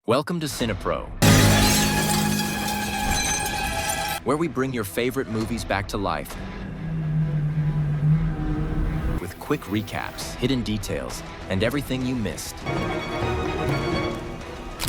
Welcome to CinePro, where we bring your favorite movies back to life with quick recaps, hidden details, and everything you missed.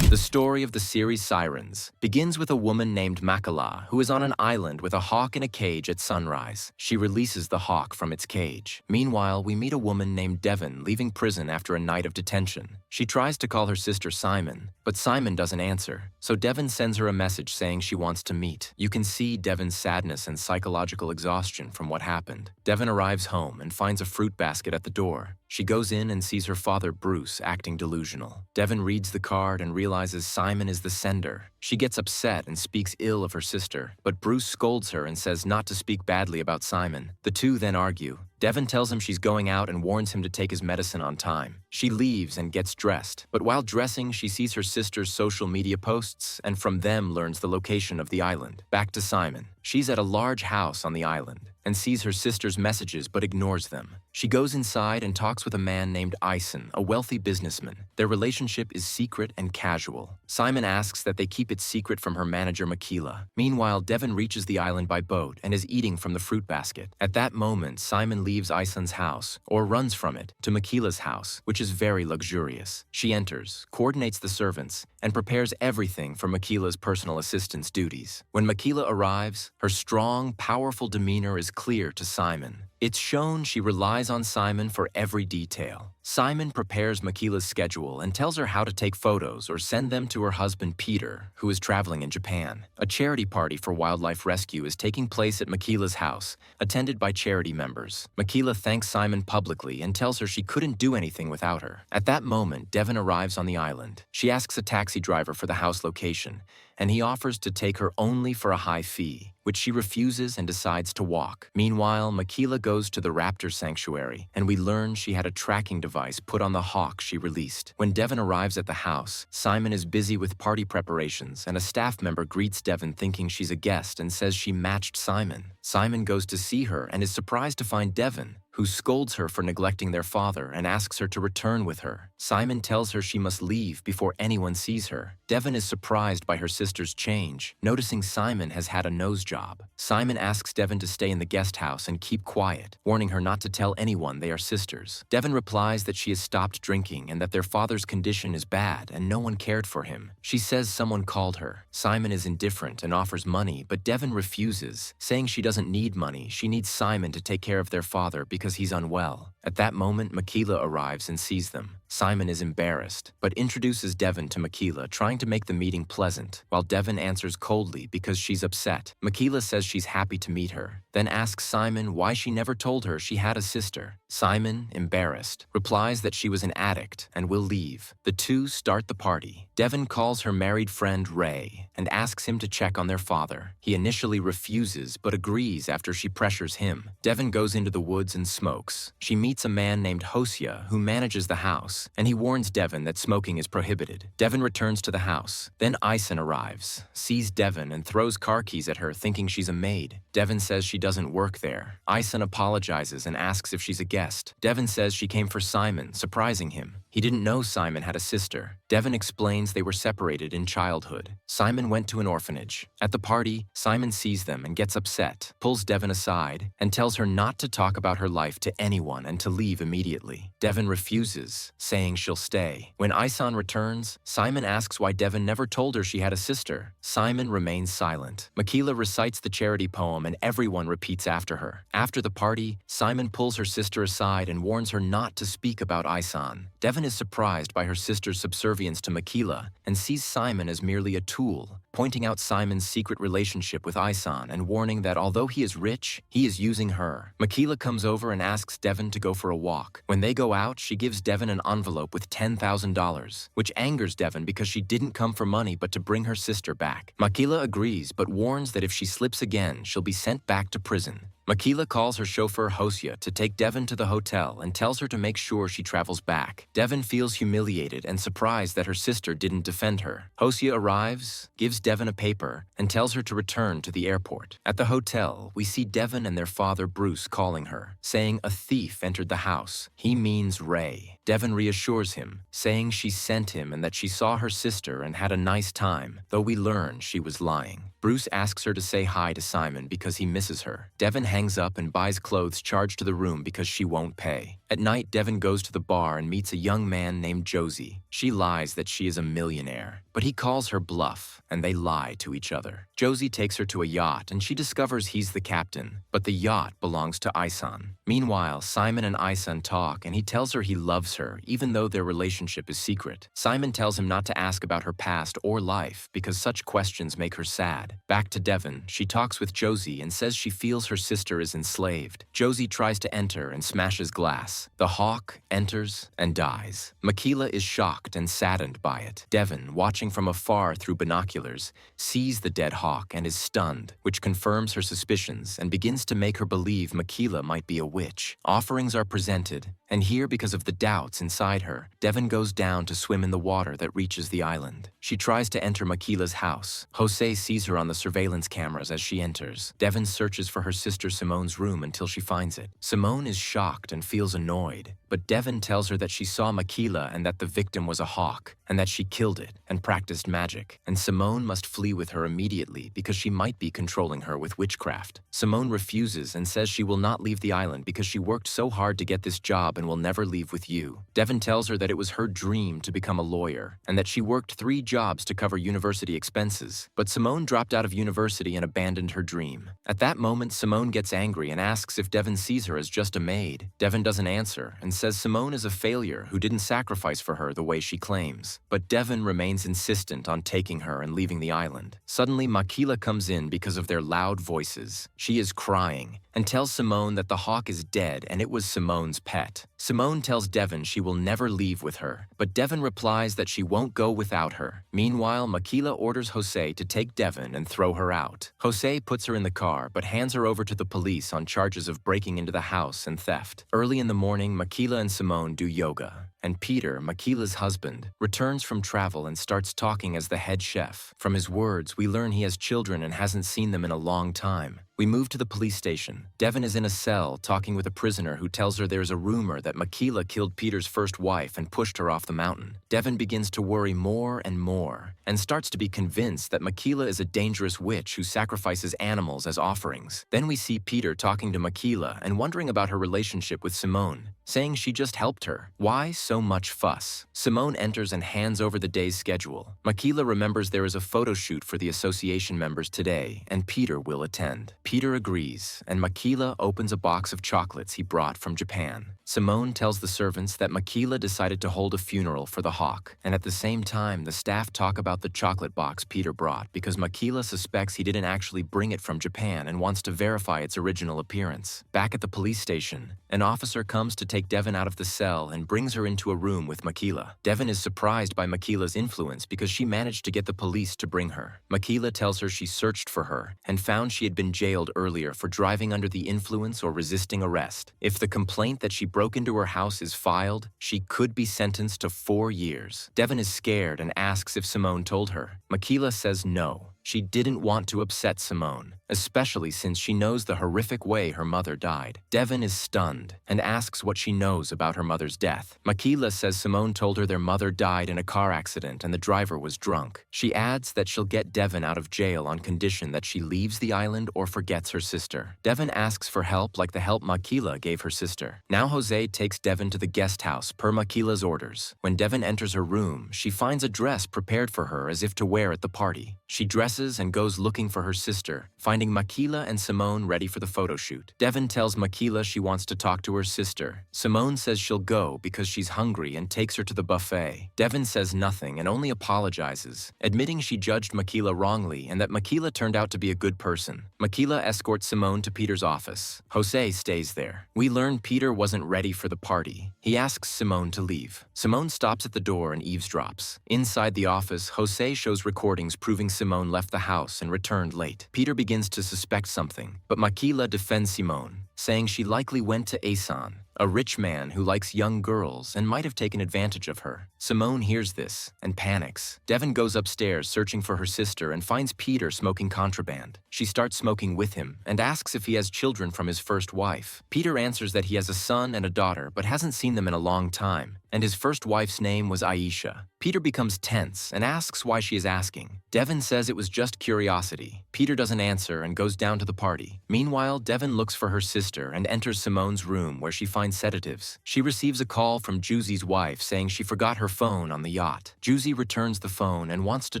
The story of the series Sirens begins with a woman named Makala who is on an island with a hawk in a cage at sunrise. She releases the hawk from its cage. Meanwhile, we meet a woman named Devon leaving prison after a night of detention. She tries to call her sister Simon, but Simon doesn't answer, so Devon sends her a message saying she wants to meet. You can see Devon's sadness and psychological exhaustion from what happened. Devon arrives home and finds a fruit basket at the door. She goes in and sees her father Bruce acting delusional. Devon reads the card and realizes Simon is the sender. She gets upset and speaks ill of her sister, but Bruce scolds her and says not to speak badly about Simon. The two then argue. Devon tells him she's going out and warns him to take his medicine on time. She leaves and gets dressed, but while dressing, she sees her sister's social media posts and from them learns the location of the island. Back to Simon. She's at a large house on the island and sees her sister's messages but ignores them. She goes inside and talks with a man named Ison, a wealthy businessman. Their relationship is secret and casual. Simon asks that they keep it secret from her manager Makila. Meanwhile, Devon reaches the island by boat and is eating from the fruit basket. At that moment, Simon leaves Ison's house, or runs from it, to Makila's house, which is very luxurious. She enters, coordinates the servants, and prepares everything for Makila's personal assistant's duties. When Makila arrives, her strong, powerful demeanor is clear to Simon. It's shown she relies on Simon for every detail. Simon prepares Makila's schedule and tells her how to take photos or send them to her husband Peter, who is traveling in Japan. A charity party for wildlife rescue is taking place at Makila's house, attended by charity members. Makila thanks Simon publicly and tells her she couldn't do anything without her. At that moment, Devon arrives on the island. She asks a taxi driver for the house location, and he offers to take her only for a high fee, which she refuses and decides to walk. Meanwhile, Makila goes to the raptor sanctuary, and we learn she had a tracking device put on the hawk she released. When Devon arrives at the house, Simon is busy with party preparations, and a staff member greets Devon thinking she's a guest and says she matched Simon. Simon goes to see her and is surprised to find Devon, who scolds her for neglecting their father and asks her to return with her. Simon tells her she must leave before anyone sees her. Devon is surprised by her sister's change, noticing Simon has had a nose job. Simon asks Devon to stay in the guest house and keep quiet, warning her not to tell anyone they are sisters. Devon replies that she has stopped drinking and that their father's condition is bad and no one cared for him. She says someone called her. Simon is indifferent and offers money, but Devon refuses, saying she doesn't need money. She needs Simon to take care of their father because he's unwell. At that moment, Makila arrives and sees them. Simon is embarrassed, but introduces Devon to Makila, trying to make the meeting pleasant, while Devon answers coldly because she's upset. Makila says she's happy to meet her, then asks Simon why she never told her she had a sister. Simon, embarrassed, replies that she was an addict and will leave. The two start the party. Devon calls her married friend Ray and asks him to check on their father. He initially refuses but agrees after she pressures him. Devon goes into the woods and smokes. She meets a man named Hosea who manages the house, and he warns Devon that smoking is prohibited. Devon returns to the house. Then Ison arrives, sees Devon, and throws car keys at her thinking she's a maid. Devon says she doesn't work there. Ison apologizes and asks if she's a guest. Devon says she came for Simon, surprising him. He didn't know Simon had a sister. Devon explains they were separated in childhood. Simon went to an orphanage. At the party, Simon sees them and gets upset, pulls Devon aside, and tells her not to talk about her life to anyone and to leave immediately. Devon refuses, saying she'll stay. When Ison returns, Simon asks why Devon never told her she had a sister. Simon remains silent. Makila recites the charity poem and everyone repeats after her. After the party, Simon pulls her sister aside and warns her not to speak about Ison. Devon is surprised by her sister's subservience to Makila and sees Simon as merely a tool, pointing out Simon's secret relationship with Ison and warning that although he is rich, he is using her. Makila comes over and asks Devon to go for a walk. When they go out, she gives Devon an envelope with $10,000, which angers Devon because she didn't come for money but to bring her sister back. Makila agrees but warns that if she slips again, she'll be sent back to prison. Makila calls her chauffeur Hosea to take Devon to the hotel and tells her to make sure she travels back. Devon feels humiliated and surprised that her sister didn't defend her. Hosea arrives, gives Devon a paper, and tells her to return to the airport. At the hotel, we see Devon and their father Bruce calling her, saying a thief entered the house. He means Ray. Devon reassures him, saying she sent him and that she saw her sister and had a nice time, though we learn she was lying. Bruce asks her to say hi to Simon because he misses her. Devon hangs up and buys clothes charged to the room because she won't pay. At night, Devon goes to the bar and meets a young man named Josie. She lies that she is a millionaire, but he calls her bluff, and they lie to each other. Josie takes her to a yacht and she discovers he's the captain, but the yacht belongs to Isan. Meanwhile, Simon and Isan talk and he tells her he loves her even though their relationship is secret. Simon tells him not to ask about her past or life because such questions make her sad. Back to Devon, she talks with Josie and says she feels her sister is enslaved. Josie tries to enter and smashes glass. The hawk enters and dies. Makila is shocked and saddened by it. Devon, watching from afar through binoculars, sees the dead hawk and is stunned, which confirms her suspicions and begins to make her believe Makila might be a witch. Offerings are presented, and here, because of the doubts inside her, Devon goes down to swim in the water that reaches the island. She tries to enter Makila's house. Jose sees her on the surveillance cameras as she enters. Devon searches for her sister Simone's room until she finds it. Simone is shocked and feels annoyed, but Devon tells her that she saw Makila and that the victim was a hawk, and that she killed it and practiced magic, and Simone must flee with her immediately because she might be controlling her with witchcraft. Simone refuses and says she will not leave the island because she worked so hard to get this job and will never leave with you. Devon tells her that it was her dream to become a lawyer, and that she worked 3 jobs to cover university expenses, but Simone dropped out of university and abandoned her dream. At that moment, Simone gets angry and asks if Devon sees her as just a maid. Devon doesn't answer and says Simone is a failure who didn't sacrifice for her the way she claims. But Devon remains insistent on taking her and leaving the island. Suddenly, Makila comes in because of their loud voices. She is crying and tells Simone that the hawk is dead and it was Simone's pet. Simone tells Devon she will never leave with her, but Devon replies that she won't go without her. Meanwhile, Makila orders Jose to take Devon and throw her out. Jose puts her in the car but hands her over to the police on charges of breaking into the house and theft. Early in the morning, Makila and Simone do yoga, and Peter, Makila's husband, returns from travel and starts talking as the head chef. From his words, we learn he has children and hasn't seen them in a long time. We move to the police station. Devon is in a cell talking with a prisoner who tells her there's a rumor that Makila killed Peter's first wife and pushed her off the mountain. Devon begins to worry more and more and starts to be convinced that Makila is a dangerous witch who sacrifices animals as offerings. Then we see Peter talking to Makila and wondering about her relationship with Simone, saying she just helped her. Why so much fuss? Simone enters and hands over the day's schedule. Makila remembers there is a photo shoot for the association members today and Peter will attend. Peter agrees, and Makila opens a box of chocolates he brought from Japan. Simone tells the servants that Makila decided to hold a funeral for the hawk, and at the same time, the staff talk about the chocolate box Peter brought because Makila suspects he didn't actually bring it from Japan and wants to verify its original appearance. Back at the police station, an officer comes to take Devon out of the cell and brings her into a room with Makila. Devon is surprised by Makila's influence because she managed to get the police to bring her. Makila tells her she searched for her and found she had been jailed earlier for driving under the influence or resisting arrest. If the complaint that she broke into her house is filed, she could be sentenced to 4 years. Devon is scared and asks if Simone told her. Makila says no. She didn't want to upset Simone, especially since she knows the horrific way her mother died. Devon is stunned and asks what she knows about her mother's death. Makila says Simone told her their mother died in a car accident and the driver was drunk. She adds that she'll get Devon out of jail on condition that she leaves the island or forgets her sister. Devon asks for help like the help Makila gave her sister. Now Jose takes Devon to the guest house per Makila's orders. When Devon enters her room, she finds a dress prepared for her as if to wear at the party. She dresses and goes looking for her sister, finding Makila and Simone ready for the photo shoot. Devon tells Makila she wants to talk to her sister. Simone says she'll go because she's hungry and takes her to the buffet. Devon says nothing and only apologizes, admitting she judged Makila wrongly and that Makila turned out to be a good person. Makila escorts Simone to Peter's office. Jose stays there. We learn Peter wasn't ready for the party. He asks Simone to leave. Simone stops at the door and eavesdrops. Inside the office, Jose shows recordings proving Simone left the house and returned late. Peter begins to suspect something, but Makila defends Simone, saying she likely went to Asan, a rich man who likes young girls and might have taken advantage of her. Simone hears this and panics. Devon goes upstairs searching for her sister and finds Peter smoking contraband. She starts smoking with him and asks if he has children from his first wife. Peter answers that he has a son and a daughter but hasn't seen them in a long time, and his first wife's name was Aisha. Peter becomes tense and asks why she is asking. Devon says it was just curiosity. Peter doesn't answer and goes down to the party. Meanwhile, Devon looks for her sister and enters Simone's room where she finds sedatives. She receives a call from Jusie's wife saying she forgot her phone on the yacht. Jusie returns the phone and wants to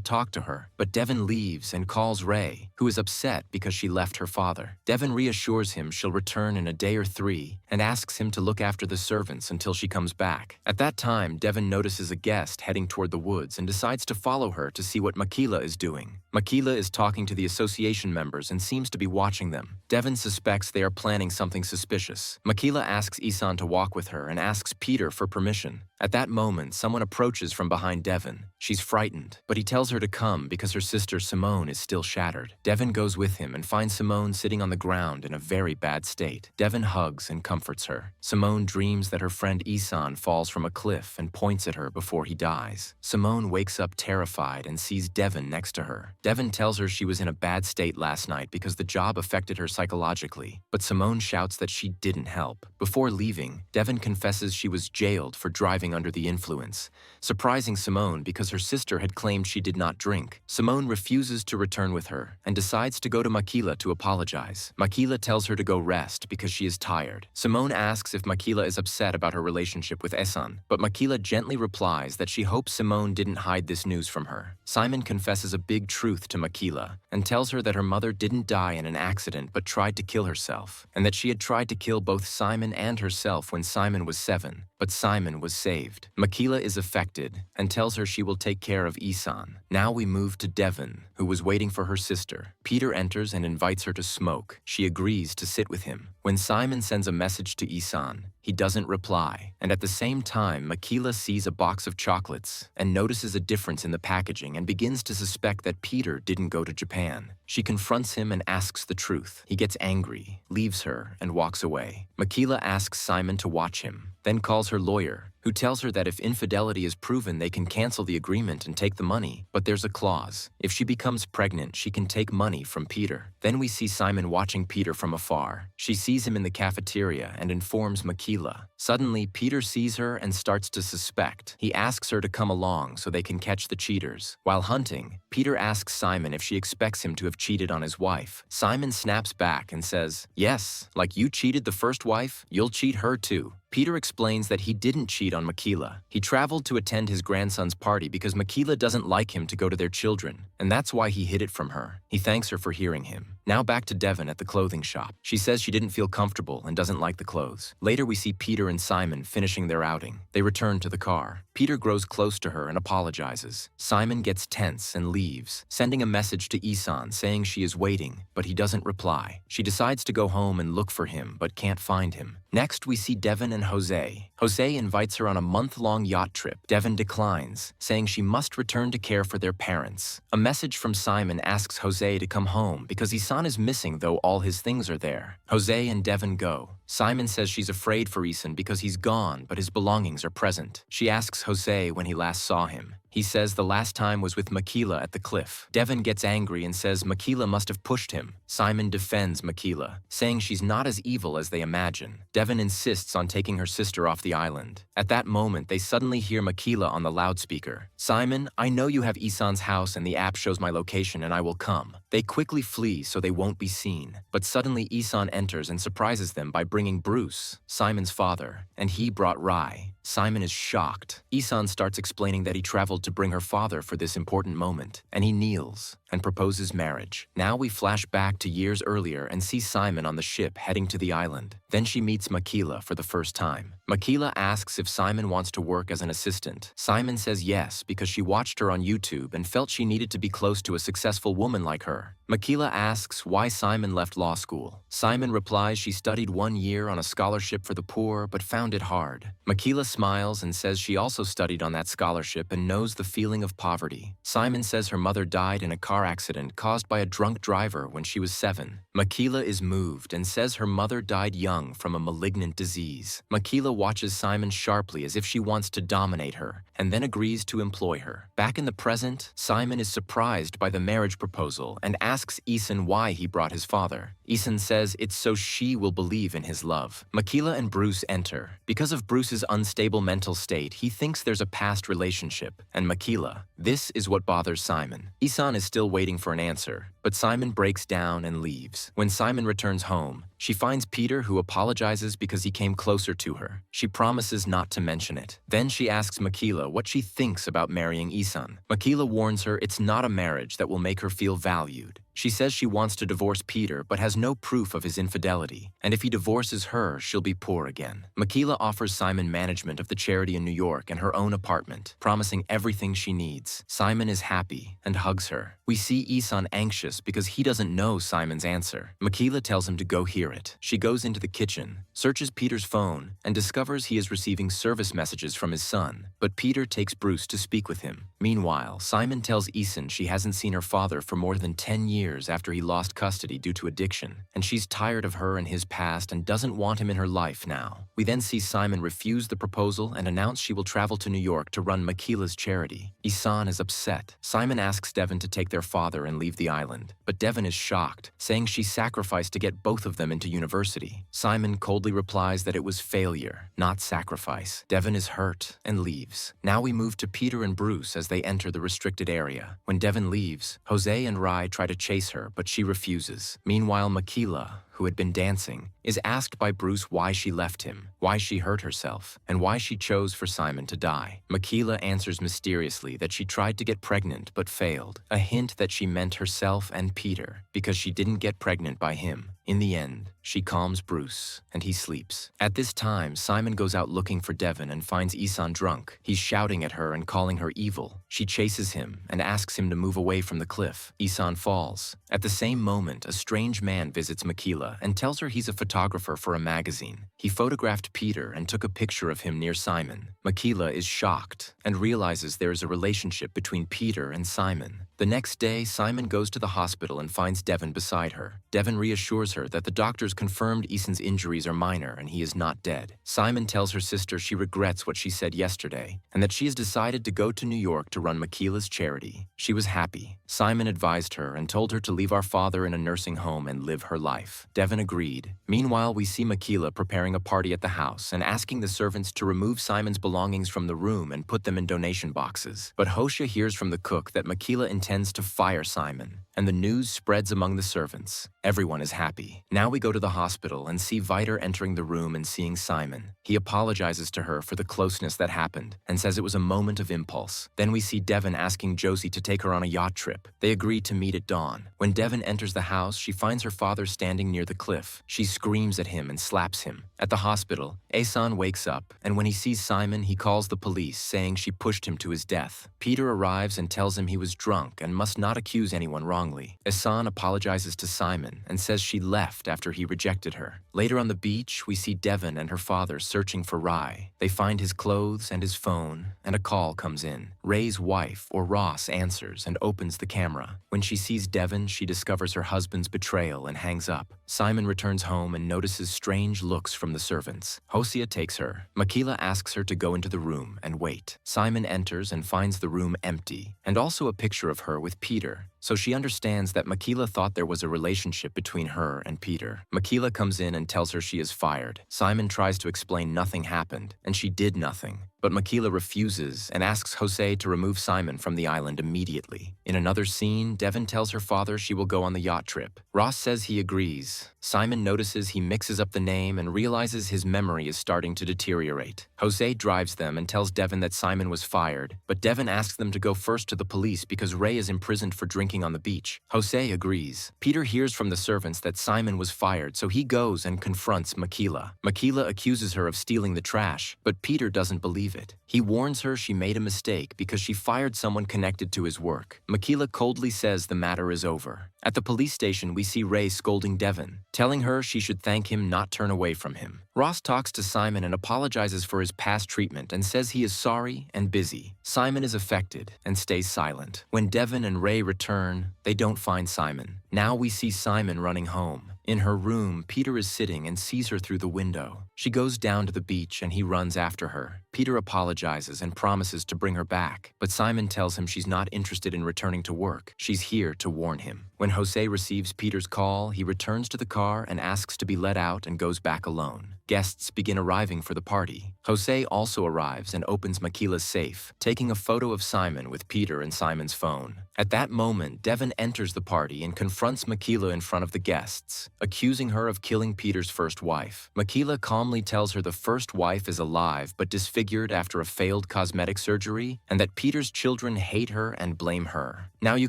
talk to her, but Devon leaves and calls Ray, who is upset because she left her father. Devon reassures him she'll return in a day or 3 and asks him to look after the servants until she comes back. At that time, Devon notices a guest heading toward the woods and decides to follow her to see what Makila is doing. Makila is talking to the association members and seems to be watching them. Devon suspects they are planning something suspicious. Makila asks Isan to walk with her and asks Peter for permission. At that moment, someone approaches from behind Devon. She's frightened, but he tells her to come because her sister Simone is still shattered. Devon goes with him and finds Simone sitting on the ground in a very bad state. Devon hugs and comforts her. Simone dreams that her friend Isan falls from a cliff and points at her before he dies. Simone wakes up terrified and sees Devon next to her. Devon tells her she was in a bad state last night because the job affected her psychologically, but Simone shouts that she didn't help. Before leaving, Devon confesses she was jailed for driving under the influence, surprising Simone because her sister had claimed she did not drink. Simone refuses to return with her and decides to go to Makila to apologize. Makila tells her to go rest because she is tired. Simone asks if Makila is upset about her relationship with Esan, but Makila gently replies that she hopes Simone didn't hide this news from her. Simon confesses a big truth to Makila and tells her that her mother didn't die in an accident but tried to kill herself, and that she had tried to kill both Simon and herself when Simon was 7, but Simon was saved. Makila is affected and tells her she will take care of Isan. Now we move to Devon, who was waiting for her sister. Peter enters and invites her to smoke. She agrees to sit with him. When Simon sends a message to Isan, he doesn't reply, and at the same time, Makila sees a box of chocolates and notices a difference in the packaging and begins to suspect that Peter didn't go to Japan. She confronts him and asks the truth. He gets angry, leaves her, and walks away. Makila asks Simon to watch him, then calls her lawyer, who tells her that if infidelity is proven, they can cancel the agreement and take the money, but there's a clause. If she becomes pregnant, she can take money from Peter. Then we see Simon watching Peter from afar. She sees him in the cafeteria and informs Makila. Suddenly, Peter sees her and starts to suspect. He asks her to come along so they can catch the cheaters. While hunting, Peter asks Simon if she expects him to have cheated on his wife. Simon snaps back and says, "Yes, like you cheated the first wife, you'll cheat her too." Peter explains that he didn't cheat on Makila. He traveled to attend his grandson's party because Makila doesn't like him to go to their children, and that's why he hid it from her. He thanks her for hearing him. Now back to Devon at the clothing shop. She says she didn't feel comfortable and doesn't like the clothes. Later we see Peter and Simon finishing their outing. They return to the car. Peter grows close to her and apologizes. Simon gets tense and leaves, sending a message to Isan saying she is waiting, but he doesn't reply. She decides to go home and look for him, but can't find him. Next, we see Devon and Jose. Jose invites her on a month-long yacht trip. Devon declines, saying she must return to care for their parents. A message from Simon asks Jose to come home because Isan is missing, though all his things are there. Jose and Devon go. Simon says she's afraid for Isan because he's gone, but his belongings are present. She asks Jose when he last saw him. He says the last time was with Makila at the cliff. Devon gets angry and says Makila must have pushed him. Simon defends Makila, saying she's not as evil as they imagine. Devon insists on taking her sister off the island. At that moment, they suddenly hear Makila on the loudspeaker. "Simon, I know you have Isan's house and the app shows my location and I will come." They quickly flee so they won't be seen. But suddenly Isan enters and surprises them by bringing Bruce, Simon's father, and he brought Rai. Simon is shocked. Isan starts explaining that he traveled to bring her father for this important moment, and he kneels and proposes marriage. Now we flash back to years earlier and see Simon on the ship heading to the island. Then she meets Makila for the first time. Makila asks if Simon wants to work as an assistant. Simon says yes because she watched her on YouTube and felt she needed to be close to a successful woman like her. Makila asks why Simon left law school. Simon replies she studied 1 year on a scholarship for the poor but found it hard. Makila smiles and says she also studied on that scholarship and knows the feeling of poverty. Simon says her mother died in a car accident caused by a drunk driver when she was 7. Makila is moved and says her mother died young from a malignant disease. Makila watches Simon sharply as if she wants to dominate her, and then agrees to employ her. Back in the present, Simon is surprised by the marriage proposal and asks Ethan why he brought his father. Ethan says it's so she will believe in his love. Makila and Bruce enter. Because of Bruce's unstable mental state, he thinks there's a past relationship, and Makila. This is what bothers Simon. Isan is still waiting for an answer, but Simon breaks down and leaves. When Simon returns home, she finds Peter, who apologizes because he came closer to her. She promises not to mention it. Then she asks Makila what she thinks about marrying Isan. Makila warns her it's not a marriage that will make her feel valued. She says she wants to divorce Peter but has no proof of his infidelity, and if he divorces her, she'll be poor again. Makila offers Simon management of the charity in New York and her own apartment, promising everything she needs. Simon is happy and hugs her. We see Isan anxious because he doesn't know Simon's answer. Makila tells him to go hear it. She goes into the kitchen, searches Peter's phone, and discovers he is receiving service messages from his son, but Peter takes Bruce to speak with him. Meanwhile, Simon tells Isan she hasn't seen her father for more than 10 years after he lost custody due to addiction, and she's tired of her and his past and doesn't want him in her life now. We then see Simon refuse the proposal and announce she will travel to New York to run Makila's charity. Isan is upset. Simon asks Devon to take their father and leave the island, but Devon is shocked, saying she sacrificed to get both of them into university. Simon coldly replies that it was failure, not sacrifice. Devon is hurt and leaves. Now we move to Peter and Bruce as they enter the restricted area. When Devon leaves, Jose and Rai try to chase her, but she refuses. Meanwhile, Makila, who had been dancing, is asked by Bruce why she left him, why she hurt herself, and why she chose for Simon to die. Makila answers mysteriously that she tried to get pregnant but failed, a hint that she meant herself and Peter, because she didn't get pregnant by him. In the end, she calms Bruce, and he sleeps. At this time, Simon goes out looking for Devon and finds Isan drunk. He's shouting at her and calling her evil. She chases him and asks him to move away from the cliff. Isan falls. At the same moment, a strange man visits Makila and tells her he's a photographer for a magazine. He photographed Peter and took a picture of him near Simon. Makila is shocked and realizes there is a relationship between Peter and Simon. The next day, Simon goes to the hospital and finds Devon beside her. Devon reassures her that the doctors confirmed Isan's injuries are minor and he is not dead. Simon tells her sister she regrets what she said yesterday and that she has decided to go to New York to run Makila's charity. She was happy. Simon advised her and told her to leave our father in a nursing home and live her life. Devon agreed. Meanwhile, we see Makila preparing a party at the house and asking the servants to remove Simon's belongings from the room and put them in donation boxes. But Hosha hears from the cook that Makila intends to fire Simon, and the news spreads among the servants. Everyone is happy. Now we go to the hospital and see Viter entering the room and seeing Simon. He apologizes to her for the closeness that happened and says it was a moment of impulse. Then we see Devon asking Josie to take her on a yacht trip. They agree to meet at dawn. When Devon enters the house, she finds her father standing near the cliff. She screams at him and slaps him. At the hospital, Asan wakes up, and when he sees Simon, he calls the police, saying she pushed him to his death. Peter arrives and tells him he was drunk and must not accuse anyone wrongly. Asan apologizes to Simon and says she left after he rejected her. Later on the beach, we see Devon and her father searching for Rai. They find his clothes and his phone, and a call comes in. Ray's wife, or Ross, answers and opens the camera. When she sees Devon, she discovers her husband's betrayal and hangs up. Simon returns home and notices strange looks from the servants. Hosea takes her. Makila asks her to go into the room and wait. Simon enters and finds the room empty, and also a picture of her with Peter. So she understands that Makila thought there was a relationship between her and Peter. Makila comes in and tells her she is fired. Simon tries to explain nothing happened, and she did nothing. But Makila refuses and asks Jose to remove Simon from the island immediately. In another scene, Devon tells her father she will go on the yacht trip. Ross says he agrees. Simon notices he mixes up the name and realizes his memory is starting to deteriorate. Jose drives them and tells Devon that Simon was fired, but Devon asks them to go first to the police because Ray is imprisoned for drinking on the beach. Jose agrees. Peter hears from the servants that Simon was fired, so he goes and confronts Makila. Makila accuses her of stealing the trash, but Peter doesn't believe believe it. He warns her she made a mistake because she fired someone connected to his work. Makila coldly says the matter is over. At the police station, we see Ray scolding Devon, telling her she should thank him, not turn away from him. Ross talks to Simon and apologizes for his past treatment and says he is sorry and busy. Simon is affected and stays silent. When Devon and Ray return, they don't find Simon. Now we see Simon running home. In her room, Peter is sitting and sees her through the window. She goes down to the beach and he runs after her. Peter apologizes and promises to bring her back, but Simon tells him she's not interested in returning to work. She's here to warn him. When Jose receives Peter's call, he returns to the car and asks to be let out and goes back alone. Guests begin arriving for the party. Jose also arrives and opens Makila's safe, taking a photo of Simon with Peter and Simon's phone. At that moment, Devon enters the party and confronts Makila in front of the guests, accusing her of killing Peter's first wife. Makila calmly tells her the first wife is alive but disfigured after a failed cosmetic surgery, and that Peter's children hate her and blame her. Now you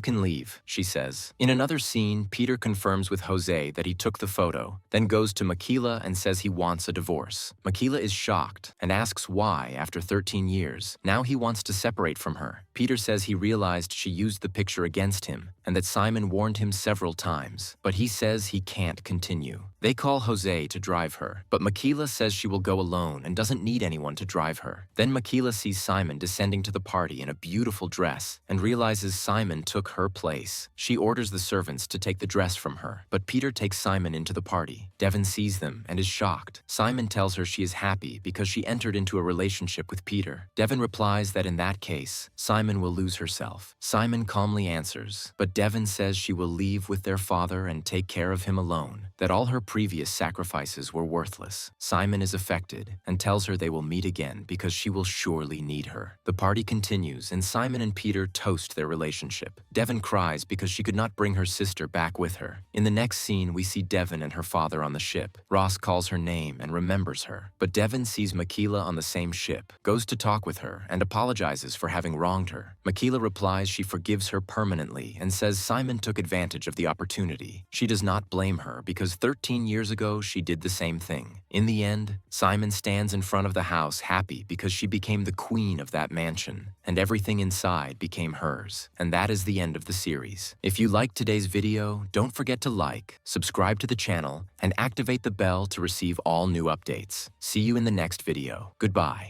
can leave, she says. In another scene, Peter confirms with Jose that he took the photo, then goes to Makila and says he wants a divorce. Makila is shocked and asks why after 13 years. Now he wants to separate from her. Peter says he realized she used the picture against him and that Simon warned him several times, but he says he can't continue. They call Jose to drive her, but Makila says she will go alone and doesn't need anyone to drive her. Then Makila sees Simon descending to the party in a beautiful dress and realizes Simon took her place. She orders the servants to take the dress from her, but Peter takes Simon into the party. Devon sees them and is shocked. Simon tells her she is happy because she entered into a relationship with Peter. Devon replies that in that case, Simon will lose herself. Simon calmly answers, but Devon says she will leave with their father and take care of him alone, that all her previous sacrifices were worthless. Simon is affected and tells her they will meet again because she will surely need her. The party continues and Simon and Peter toast their relationship. Devon cries because she could not bring her sister back with her. In the next scene, we see Devon and her father on the ship. Ross calls her name and remembers her, but Devon sees Makila on the same ship, goes to talk with her, and apologizes for having wronged her. Makila replies she forgives her permanently and says Simon took advantage of the opportunity. She does not blame her because 13 years ago she did the same thing. In the end, Simon stands in front of the house happy because she became the queen of that mansion, and everything inside became hers. And that is the end of the series. If you liked today's video, don't forget to like, subscribe to the channel, and activate the bell to receive all new updates. See you in the next video. Goodbye.